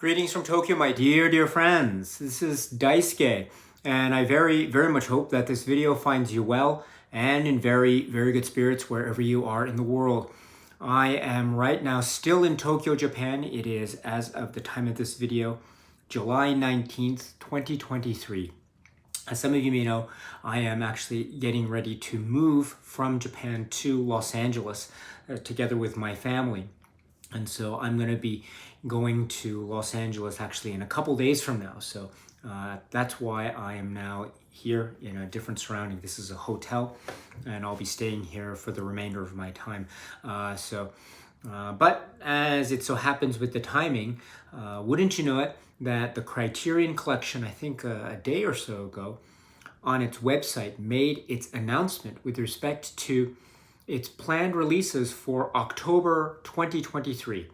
Greetings from Tokyo, my dear friends. This is Daisuke, and I very much hope that this video finds you well and in very good spirits wherever you are in the world. I am right now still in Tokyo, Japan. It is, as of the time of this video, July 19th, 2023. As some of you may know, I am actually getting ready to move from Japan to Los Angeles together with my family. And so I'm going to be going to Los Angeles actually in a couple days from now. So that's why I am now here in a different surrounding. This is a hotel, and I'll be staying here for the remainder of my time. But as it so happens with the timing, wouldn't you know it, that the Criterion collection, I think a day or so ago, on its website made its announcement with respect to its planned releases for October 2023.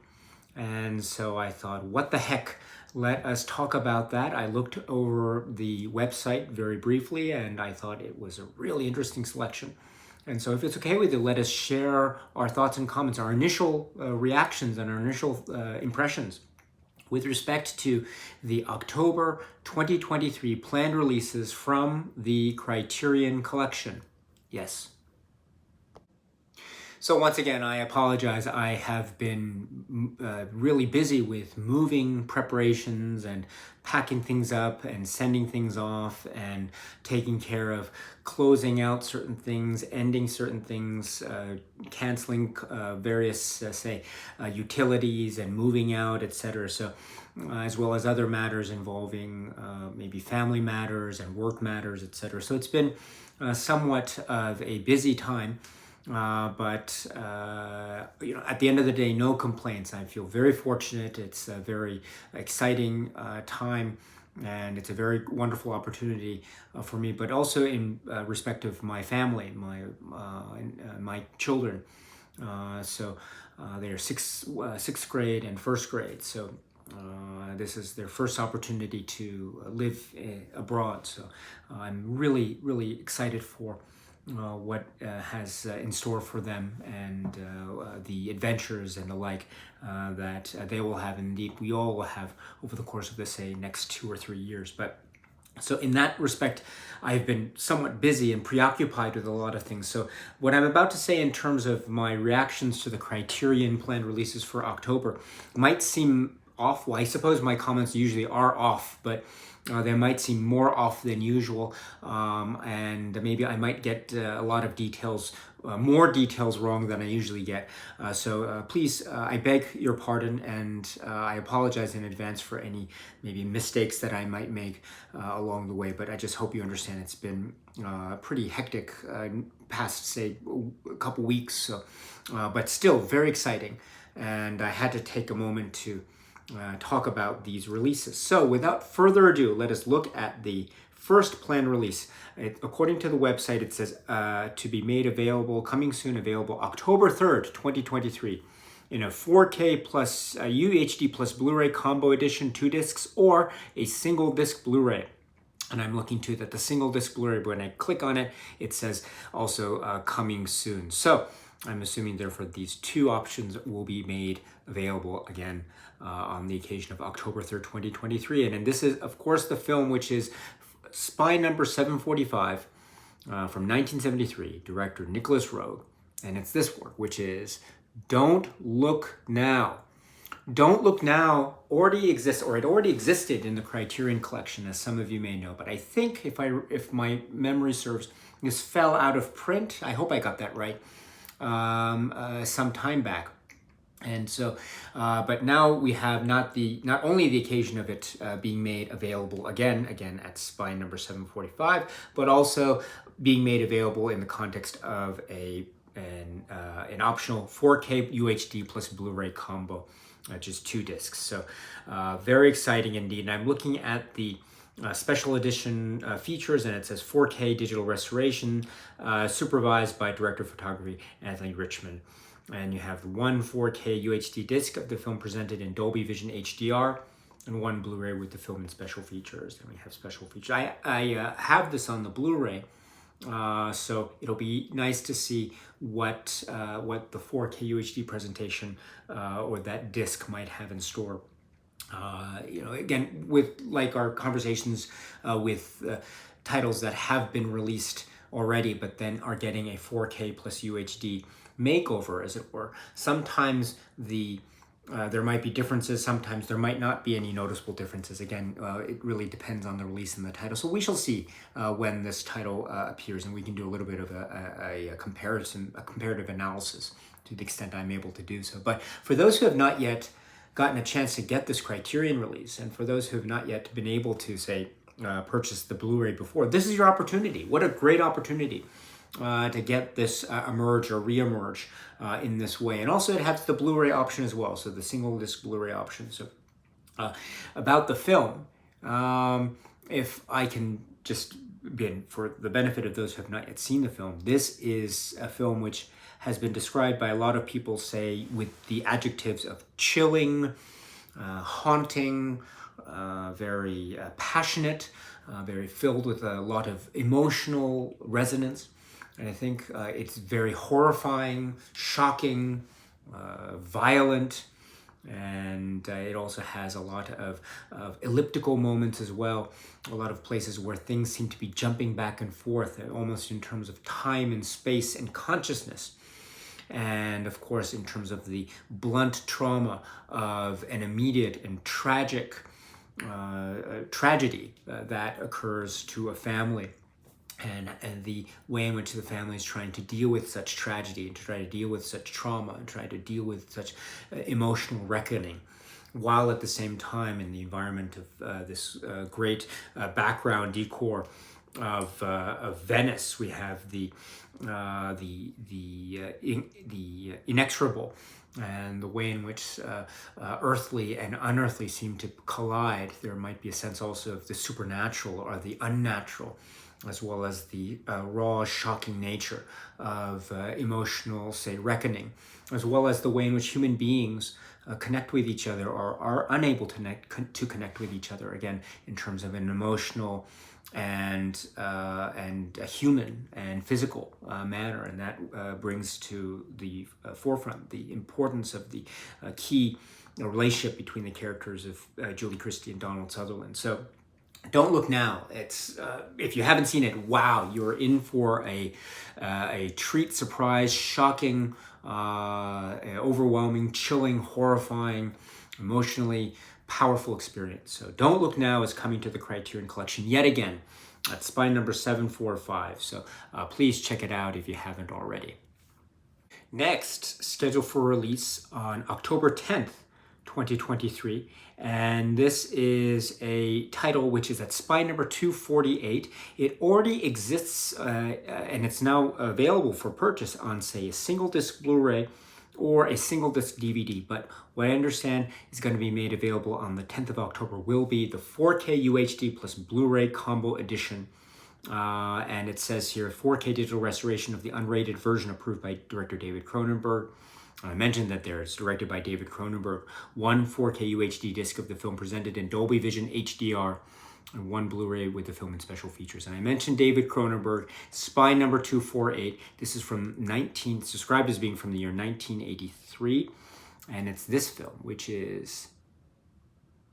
And so I thought, what the heck? Let us talk about that. I looked over the website very briefly, and I thought it was a really interesting selection. And so if it's okay with you, let us share our thoughts and comments, our initial reactions and our initial impressions with respect to the October 2023 planned releases from the Criterion collection. Yes. So once again, I apologize. I have been really busy with moving preparations and packing things up and sending things off and taking care of closing out certain things, ending certain things, canceling various, utilities and moving out, etc. So, as well as other matters involving maybe family matters and work matters, etc. So it's been somewhat of a busy time. But at the end of the day, no complaints. I feel very fortunate. It's a very exciting time, and it's a very wonderful opportunity for me, but also in respect of my family, my children. So they're sixth grade and first grade. So this is their first opportunity to live abroad. So I'm really excited for what has in store for them, and the adventures and the like that they will have, indeed we all will have over the course of the next 2 or 3 years. But so in that respect, I've been somewhat busy and preoccupied with a lot of things. So what I'm about to say in terms of my reactions to the Criterion planned releases for October might seem off. Well, I suppose my comments usually are off, but they might seem more off than usual, and maybe I might get a lot of details, more details wrong than I usually get. So please, I beg your pardon, and I apologize in advance for any maybe mistakes that I might make along the way, but I just hope you understand it's been pretty hectic past, say, a couple weeks, so, but still very exciting, and I had to take a moment to talk about these releases. So without further ado, let us look at the first planned release. According to the website, it says to be made available, coming soon, available October 3rd, 2023 in a 4K plus UHD plus Blu-ray combo edition, 2 discs, or a single disc Blu-ray. And I'm looking to that the single disc Blu-ray, but when I click on it, it says also coming soon. So I'm assuming, therefore, these two options will be made available again on the occasion of October 3rd, 2023. And this is, of course, the film which is Spy Number 745 from 1973, director Nicholas Roeg. And it's this work, which is Don't Look Now. Don't Look Now already exists, or it already existed in the Criterion collection, as some of you may know. But I think, if my memory serves, this fell out of print. I hope I got that right. Some time back. And so, but now we have not only the occasion of it being made available again at Spy Number 745, but also being made available in the context of an optional 4K UHD plus Blu-ray combo, just 2 discs. So very exciting indeed. And I'm looking at the special edition features, and it says 4K digital restoration, supervised by director of photography Anthony Richmond. And you have one 4K UHD disc of the film presented in Dolby Vision HDR, and one Blu-ray with the film and special features. Then we have special features. I have this on the Blu-ray, so it'll be nice to see what the 4K UHD presentation or that disc might have in store again, with like our conversations with titles that have been released already, but then are getting a 4K plus UHD makeover, as it were. Sometimes there might be differences, sometimes there might not be any noticeable differences. Again, it really depends on the release and the title. So we shall see when this title appears, and we can do a little bit of a comparative analysis to the extent I'm able to do so. But for those who have not yet gotten a chance to get this Criterion release, and for those who have not yet been able to, say, purchase the Blu-ray before, this is your opportunity. What a great opportunity to get this emerge or re-emerge in this way. And also it has the Blu-ray option as well, so the single disc Blu-ray option. So about the film, if I can just, again, for the benefit of those who have not yet seen the film, this is a film which has been described by a lot of people, say, with the adjectives of chilling, haunting, very passionate, very filled with a lot of emotional resonance. And I think it's very horrifying, shocking, violent, and it also has a lot of elliptical moments as well. A lot of places where things seem to be jumping back and forth, almost in terms of time and space and consciousness. And of course, in terms of the blunt trauma of an immediate and tragic tragedy that occurs to a family, and the way in which the family is trying to deal with such tragedy and to try to deal with such trauma and try to deal with such emotional reckoning, while at the same time in the environment of this great background decor of Venice, we have the inexorable, and the way in which earthly and unearthly seem to collide. There might be a sense also of the supernatural or the unnatural, as well as the raw, shocking nature of emotional, say, reckoning, as well as the way in which human beings connect with each other or are unable to connect with each other, again, in terms of an emotional and a human and physical manner. And that brings to the forefront the importance of the key relationship between the characters of Julie Christie and Donald Sutherland. So don't look now. It's if you haven't seen it, wow, you're in for a treat, surprise, shocking, overwhelming, chilling, horrifying, emotionally powerful experience. So Don't Look Now is coming to the Criterion Collection yet again. That's spine number 745. So please check it out if you haven't already. Next, scheduled for release on October 10th, 2023. And this is a title which is at spine number 248. It already exists and it's now available for purchase on, say, a single disc Blu-ray or a single disc DVD. But what I understand is going to be made available on the 10th of October will be the 4K UHD plus Blu-ray combo edition. And it says here, 4K digital restoration of the unrated version approved by director David Cronenberg. I mentioned that it's directed by David Cronenberg. One 4K UHD disc of the film presented in Dolby Vision HDR, and one Blu-ray with the film and special features. And I mentioned David Cronenberg, spine number 248. This is it's described as being from the year 1983. And it's this film, which is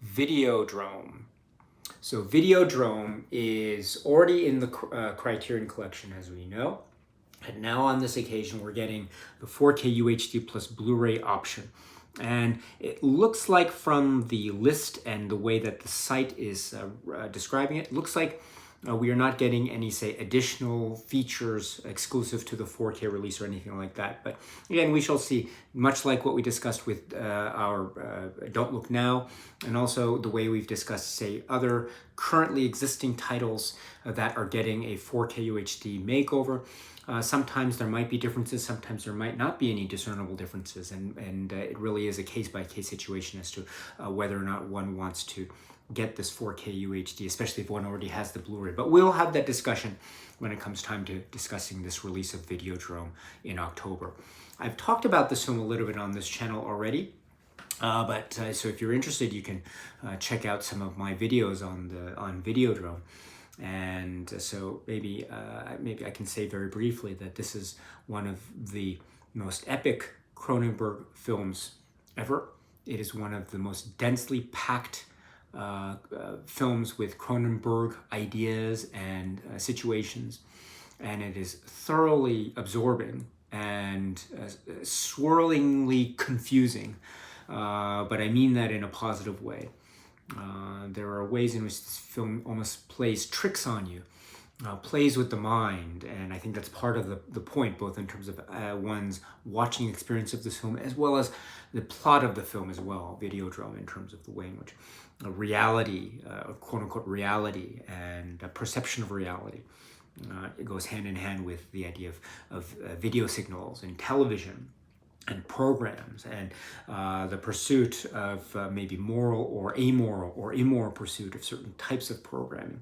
Videodrome. So Videodrome is already in the Criterion Collection, as we know. And now on this occasion, we're getting the 4K UHD plus Blu-ray option. And it looks like from the list and the way that the site is describing it, it looks like we are not getting any, say, additional features exclusive to the 4K release or anything like that. But again, we shall see, much like what we discussed with our Don't Look Now, and also the way we've discussed, say, other currently existing titles that are getting a 4K UHD makeover. Sometimes there might be differences, sometimes there might not be any discernible differences, and it really is a case-by-case situation as to whether or not one wants to get this 4K UHD, especially if one already has the Blu-ray. But we'll have that discussion when it comes time to discussing this release of Videodrome in October. I've talked about this film a little bit on this channel already, so if you're interested, you can check out some of my videos on Videodrome. And so maybe I can say very briefly that this is one of the most epic Cronenberg films ever. It is one of the most densely packed films with Cronenberg ideas and situations, and it is thoroughly absorbing and swirlingly confusing, but I mean that in a positive way. There are ways in which this film almost plays tricks on you, plays with the mind, and I think that's part of the point, both in terms of one's watching experience of this film, as well as the plot of the film as well, Videodrome, in terms of the way in which reality, quote-unquote reality, and perception of reality, it goes hand in hand with the idea of video signals and television and programs, and the pursuit of maybe moral or immoral pursuit of certain types of programming.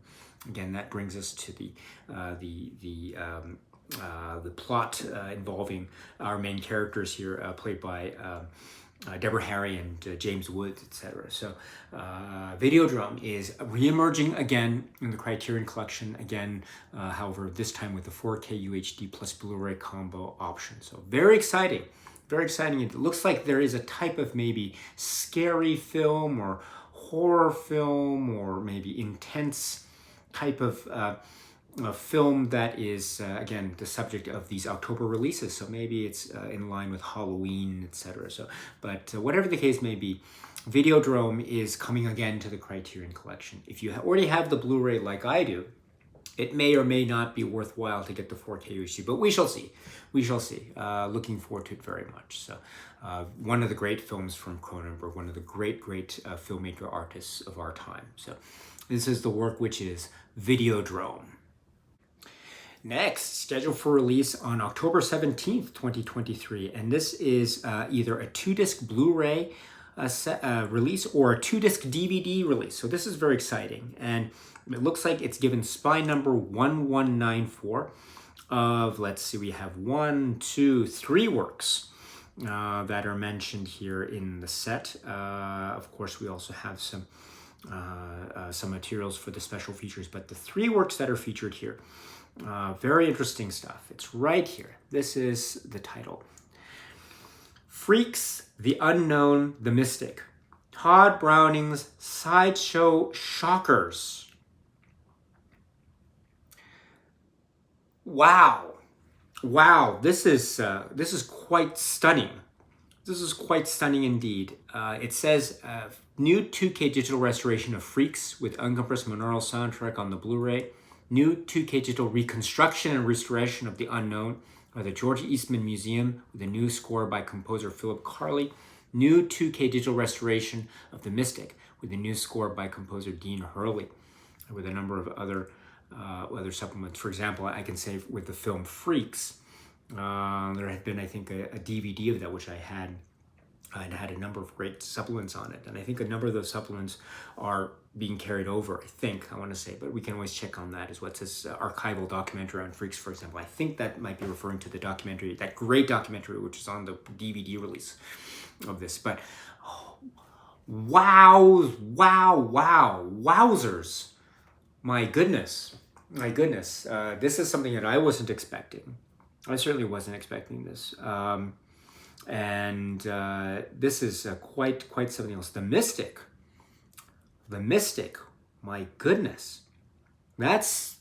Again, that brings us to the plot involving our main characters here, played by Deborah Harry and James Woods, etc. So Videodrome is reemerging again in the Criterion Collection, again, however, this time with the 4K UHD plus Blu-ray combo option. So very exciting. Very exciting. It looks like there is a type of maybe scary film or horror film or maybe intense type of film that is, again, the subject of these October releases. So maybe it's in line with Halloween, etc. So, but whatever the case may be, Videodrome is coming again to the Criterion Collection. If you already have the Blu-ray like I do, it may or may not be worthwhile to get the 4K UHD, but we shall see. We shall see. Looking forward to it very much. So, one of the great films from Cronenberg, one of the great filmmaker artists of our time. So, this is the work which is Videodrome. Next, scheduled for release on October 17th, 2023, and this is either a 2-disc Blu-ray release or a 2-disc DVD release. So this is very exciting, and it looks like it's given spine number 1194 of, let's see, we have 3 works that are mentioned here in the set. Of course, we also have some materials for the special features, but the 3 works that are featured here, very interesting stuff. It's right here. This is the title. Freaks, the Unknown, the Mystic. Todd Browning's Sideshow Shockers. Wow. Wow, this is quite stunning. This is quite stunning indeed. It says, new 2K digital restoration of Freaks with uncompressed monaural soundtrack on the Blu-ray. New 2K digital reconstruction and restoration of The Unknown by the George Eastman Museum with a new score by composer Philip Carley. New 2K digital restoration of The Mystic with a new score by composer Dean Hurley, with a number of other supplements. For example, I can say with the film Freaks, there had been, I think, a DVD of that which I had, and had a number of great supplements on it. And I think a number of those supplements are being carried over, I want to say, but we can always check on that as well. It says archival documentary on Freaks, for example. I think that might be referring to the documentary, that great documentary, which is on the DVD release of this. But wowzers. My goodness. This is something that I wasn't expecting. I certainly wasn't expecting this. And this is quite something else. The Mystic, my goodness, that's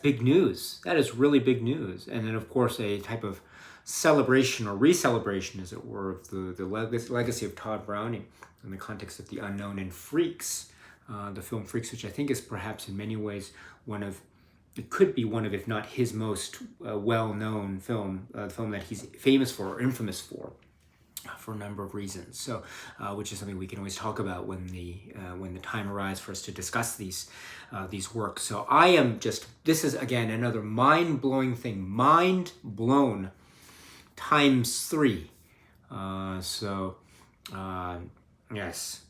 big news. That is really big news. And then, of course, a type of celebration or re-celebration, as it were, of the legacy of Todd Browning in the context of The Unknown and Freaks, the film Freaks, which I think is perhaps in many ways it could be one of, if not his most well-known film, the film that he's famous for or infamous for a number of reasons. So, which is something we can always talk about when the time arrives for us to discuss these works. So I am this is again another mind-blowing thing, mind blown times 3. Yes.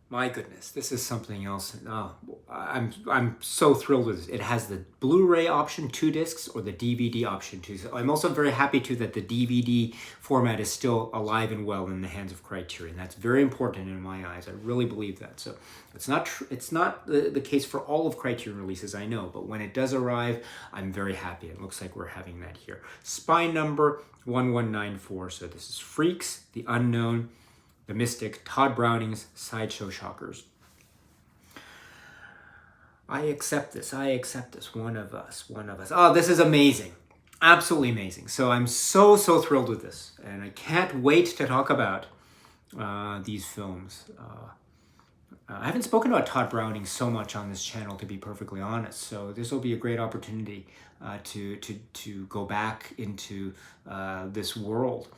My goodness, this is something else. Oh, I'm so thrilled with this. It has the Blu-ray option, 2 discs, or the DVD option, too. So I'm also very happy, too, that the DVD format is still alive and well in the hands of Criterion. That's very important in my eyes. I really believe that. So it's not the case for all of Criterion releases, I know, but when it does arrive, I'm very happy. It looks like we're having that here. Spine number 1194. So this is Freaks, The Unknown, The the mystic Todd Browning's Sideshow Shockers. I accept this. One of us. Oh, this is amazing. Absolutely amazing. So I'm so thrilled with this. And I can't wait to talk about these films. I haven't spoken about Todd Browning so much on this channel, to be perfectly honest. So this will be a great opportunity to go back into this world.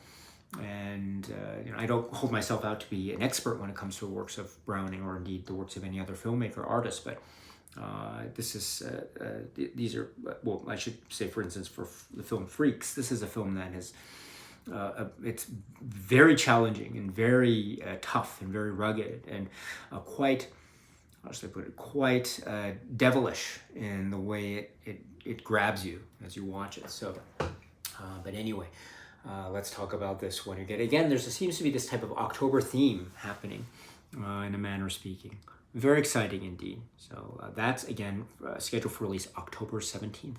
And I don't hold myself out to be an expert when it comes to the works of Browning, or indeed the works of any other filmmaker or artist, but these are, well, I should say, for instance, for the film Freaks, this is a film that has, it's very challenging and very tough and very rugged and quite, how should I put it, quite devilish in the way it grabs you as you watch it. So, but anyway, let's talk about this one again. Again, there seems to be this type of October theme happening, in a manner of speaking. Very exciting indeed. So that's, again, scheduled for release October 17th.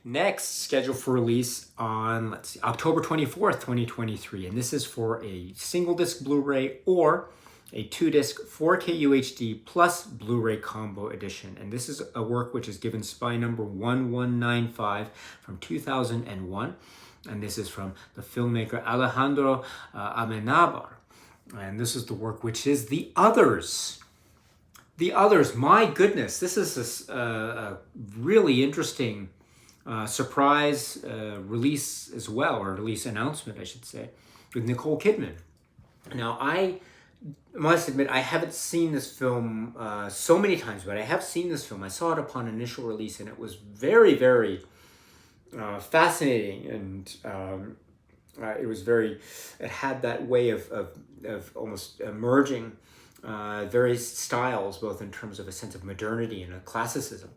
Next, scheduled for release on, let's see, October 24th, 2023. And this is for a single disc Blu-ray or a 2-disc 4K UHD plus Blu-ray combo edition. And this is a work which is given spy number 1195 from 2001. And this is from the filmmaker Alejandro Amenabar. And this is the work which is The Others. The Others, my goodness, this is a really interesting surprise release as well, or release announcement, I should say, with Nicole Kidman. Now, I must admit, I haven't seen this film so many times, but I have seen this film. I saw it upon initial release, and it was very, very fascinating, and it had that way of almost merging various styles, both in terms of a sense of modernity and a classicism.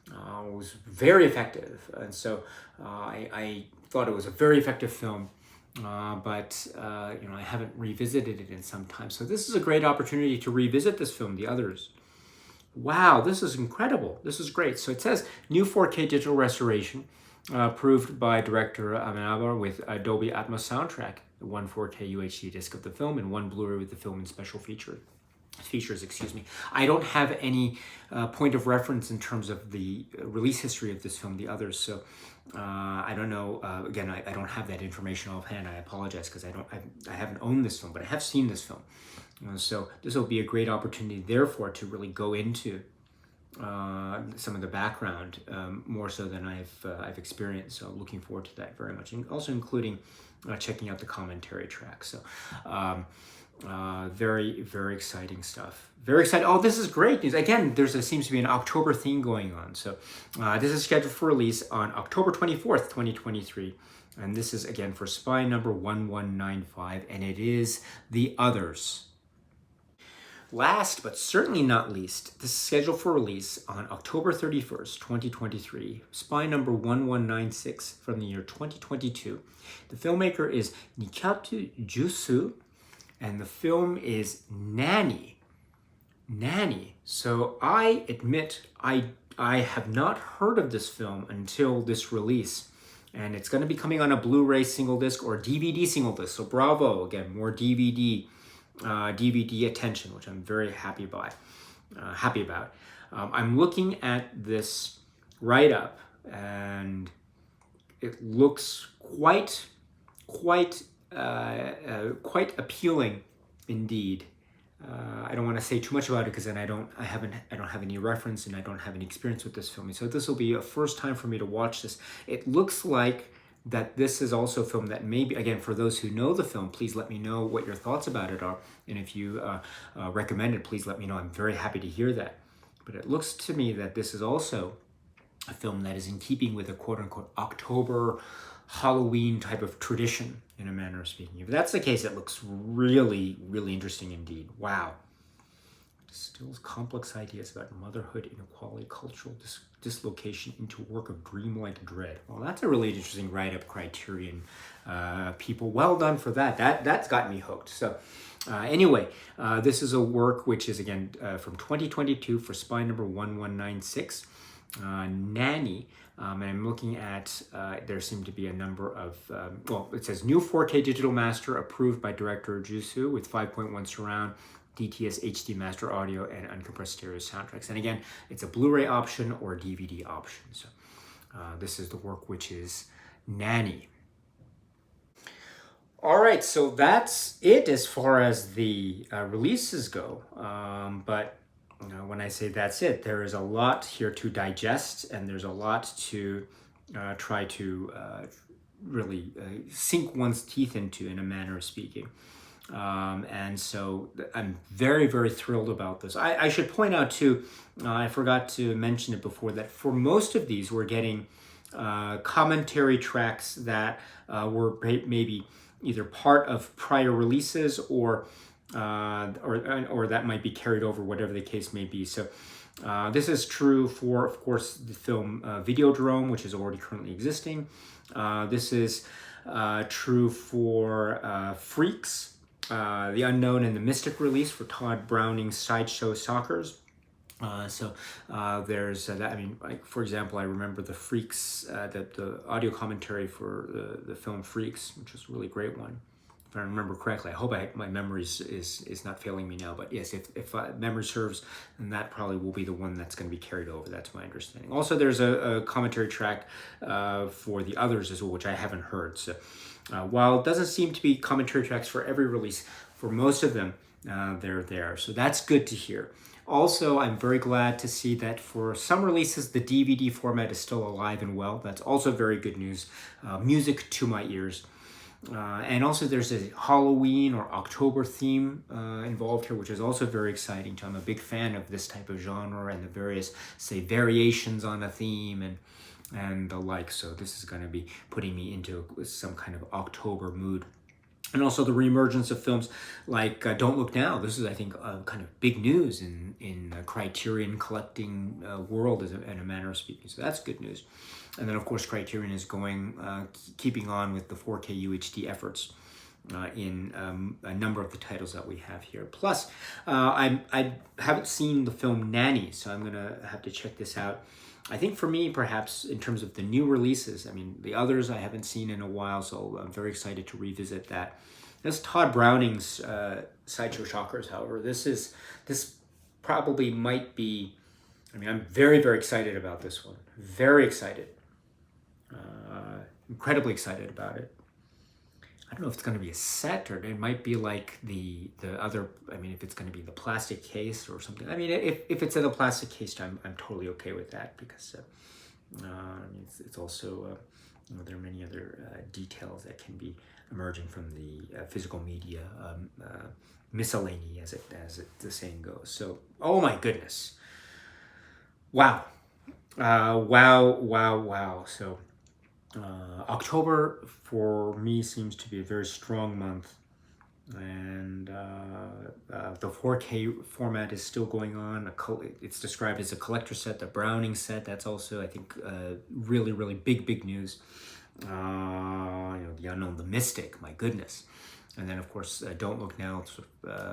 It was very effective, and so I thought it was a very effective film, but I haven't revisited it in some time. So this is a great opportunity to revisit this film, The Others. Wow, this is incredible. This is great. So it says new 4K digital restoration, approved by director Amenabar with Dolby Atmos soundtrack, one 4K UHD disc of the film, and one Blu-ray with the film and special features. I don't have any point of reference in terms of the release history of this film, The Others. So I don't know. Again, I don't have that information offhand. I apologize, because I haven't owned this film, but I have seen this film. So this will be a great opportunity, therefore, to really go into some of the background more so than I've experienced. So looking forward to that very much, and also including checking out the commentary track. So very, very exciting stuff. Very excited. Oh, this is great news. Again, there seems to be an October theme going on. So this is scheduled for release on October 24th, 2023. And this is, again, for spy number 1195, and it is The Others. Last, but certainly not least, this is scheduled for release on October 31st, 2023, spy number 1196 from the year 2022. The filmmaker is Nikatu Jusu, and the film is Nanny. Nanny. So I admit I have not heard of this film until this release, and it's going to be coming on a Blu-ray single disc or DVD single disc. So bravo, again, more DVD attention, which I'm very happy about. I'm looking at this write-up, and it looks quite appealing indeed. I don't want to say too much about it, because then I don't have any reference, and I don't have any experience with this film. So this will be a first time for me to watch this. It looks like that this is also a film that maybe, again, for those who know the film, please let me know what your thoughts about it are. And if you recommend it, please let me know. I'm very happy to hear that. But it looks to me that this is also a film that is in keeping with a quote-unquote October Halloween type of tradition, in a manner of speaking. If that's the case, it looks really, really interesting indeed. Wow. Distills complex ideas about motherhood, inequality, cultural dislocation into work of dreamlike dread. Well, that's a really interesting write-up. Criterion people. Well done for that. That's got me hooked. So anyway, this is a work which is, again, from 2022 for spy number 1196. Nanny. And I'm looking at, there seem to be a number of, well, it says new 4K digital master approved by director Jusu with 5.1 surround, DTS HD master audio, and uncompressed stereo soundtracks. And again, it's a Blu-ray option or a DVD option. So this is the work which is Nanny. All right, so that's it as far as the releases go. But when I say that's it, there is a lot here to digest, and there's a lot to try to really sink one's teeth into, in a manner of speaking. And so I'm very, very thrilled about this. I should point out too, I forgot to mention it before, that for most of these, we're getting commentary tracks that were maybe either part of prior releases or that might be carried over, whatever the case may be. So this is true for, of course, the film Videodrome, which is already currently existing. This is true for Freaks, The Unknown and the Mystic release for Todd Browning's Sideshow Stalkers. There's that. I mean, like, for example, I remember the Freaks, the audio commentary for the film Freaks, which was a really great one, if I remember correctly. I hope my memory is not failing me now. But yes, if memory serves, then that probably will be the one that's going to be carried over. That's my understanding. Also, there's a commentary track for the others as well, which I haven't heard. So while it doesn't seem to be commentary tracks for every release, for most of them, they're there. So that's good to hear. Also, I'm very glad to see that for some releases, the DVD format is still alive and well. That's also very good news. Music to my ears. And also there's a Halloween or October theme involved here, which is also very exciting too. I'm a big fan of this type of genre and the various, say, variations on a theme and the like. So this is going to be putting me into some kind of October mood. And also the reemergence of films like Don't Look Now. This is, I think, kind of big news in Criterion collecting world, in a manner of speaking. So that's good news. And then, of course, Criterion is keeping on with the 4K UHD efforts in a number of the titles that we have here. Plus, I haven't seen the film Nanny, so I'm going to have to check this out. I think for me, perhaps, in terms of the new releases, I mean, the others I haven't seen in a while, so I'm very excited to revisit that. This is Todd Browning's Sideshow Shockers, however. This probably might be, I mean, I'm very, very excited about this one. Very excited. Incredibly excited about it. I don't know if it's going to be a set, or it might be like the other, I mean, if it's going to be the plastic case or something. I mean, if it's in a plastic case, I'm totally okay with that, because it's also, there are many other details that can be emerging from the physical media miscellany, as the saying goes. So, oh my goodness. Wow. Wow. So, October for me seems to be a very strong month, and the 4K format is still going on. It's described as a collector set, the Browning set. That's also, I think, really, really big news. The Unknown, the Mystic, my goodness. And then, of course, Don't Look Now,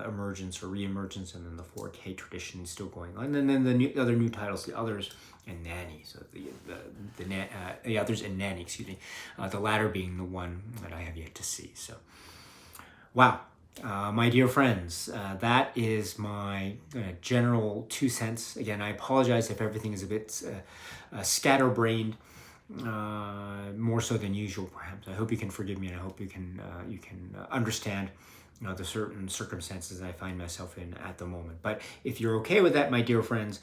emergence or re-emergence, and then the 4K tradition is still going on. And then the other new titles, the others, and Nanny. So the others and Nanny, excuse me. The latter being the one that I have yet to see. So, wow. My dear friends, that is my general 2 cents. Again, I apologize if everything is a bit scatterbrained. More so than usual, perhaps. I hope you can forgive me, and I hope you can understand the certain circumstances I find myself in at the moment. But if you're okay with that, my dear friends,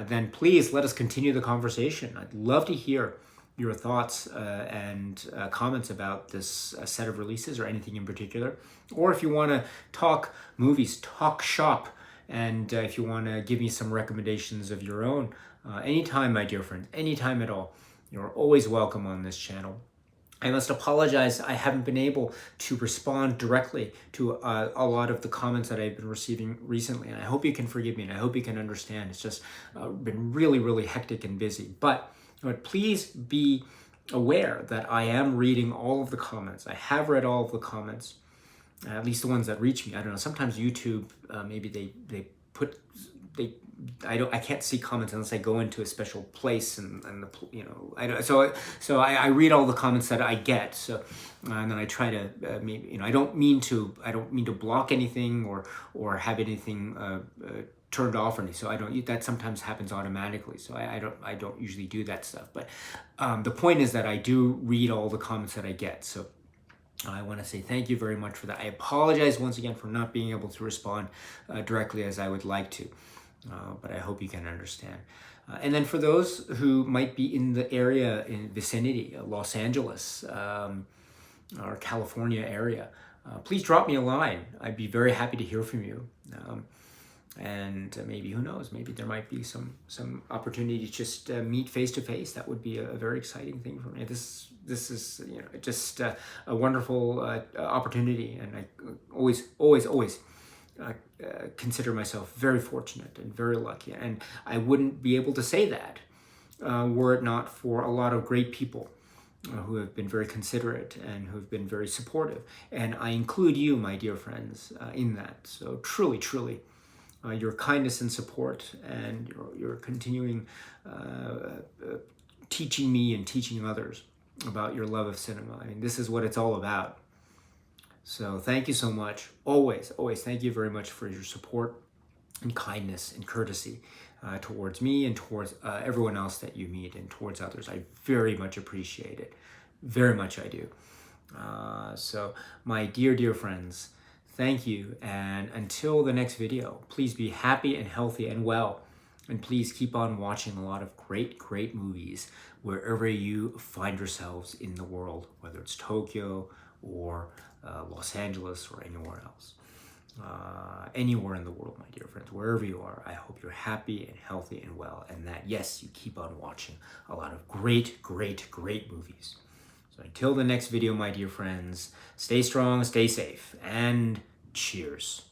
then please let us continue the conversation. I'd love to hear your thoughts and comments about this set of releases, or anything in particular. Or if you want to talk movies, talk shop, and if you want to give me some recommendations of your own, anytime, my dear friends, anytime at all. You're always welcome on this channel. I must apologize, I haven't been able to respond directly to a lot of the comments that I've been receiving recently, and I hope you can forgive me, and I hope you can understand. It's just been really, really hectic and busy. But please be aware that I am reading all of the comments. I have read all of the comments, at least the ones that reach me. I don't know, sometimes YouTube, maybe they put I can't see comments unless I go into a special place and I don't, so I read all the comments that I get, so and then I try to maybe I don't mean to block anything or have anything turned off or anything, so I don't, that sometimes happens automatically, so I don't usually do that stuff, but the point is that I do read all the comments that I get, so I want to say thank you very much for that. I apologize once again for not being able to respond directly as I would like to, but I hope you can understand. And then for those who might be in the area, in vicinity, Los Angeles or California area, please drop me a line. I'd be very happy to hear from you. And maybe, who knows, maybe there might be some opportunity to just meet face to face. That would be a very exciting thing for me. This is just a wonderful opportunity, and I always consider myself very fortunate and very lucky. And I wouldn't be able to say that were it not for a lot of great people who have been very considerate and who have been very supportive. And I include you, my dear friends, in that. So truly, your kindness and support and your continuing teaching me and teaching others about your love of cinema. I mean, this is what it's all about. So thank you so much. Always thank you very much for your support and kindness and courtesy towards me and towards everyone else that you meet and towards others. I very much appreciate it. Very much I do. So my dear friends, thank you, and until the next video, please be happy and healthy and well, and please keep on watching a lot of great movies wherever you find yourselves in the world, whether it's Tokyo or Los Angeles or anywhere else. Anywhere in the world, my dear friends, wherever you are, I hope you're happy and healthy and well, and that, yes, you keep on watching a lot of great movies. So until the next video, my dear friends, stay strong, stay safe, and cheers.